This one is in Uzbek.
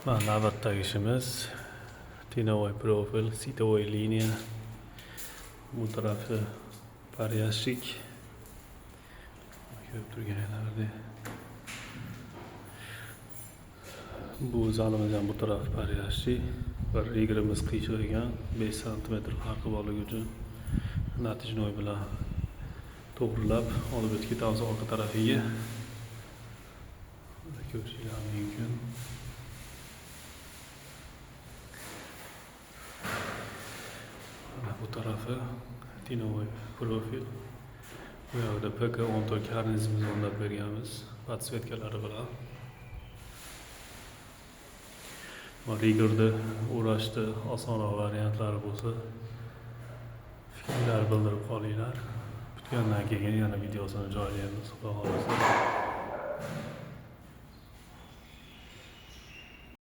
Mana navbatdagi ishimiz tenovoy profil, sitovoy liniya. Bu tarafı paryashik. Ko'rib turganlaringlardek. Bu zalimiz ham bu taraf paryashik. Bir rigrimiz qiyshiq 5 cm farqi borligi uchun natijnoy bilan to'g'rilab olib o'tib ketamiz orqa tarafiga. Ko'rishingiz mumkin. Bu tarafı tenovoy profil. Bu yoqda PK14 karnizimizni o'rnatib berganmiz podsvetkalari bilan. Rigorda o'rashda osonroq variantlari bo'lsa fikrlar bildirib qolinglar. Bitgandan keyin yana videosini joylaymiz, xudo xolasa.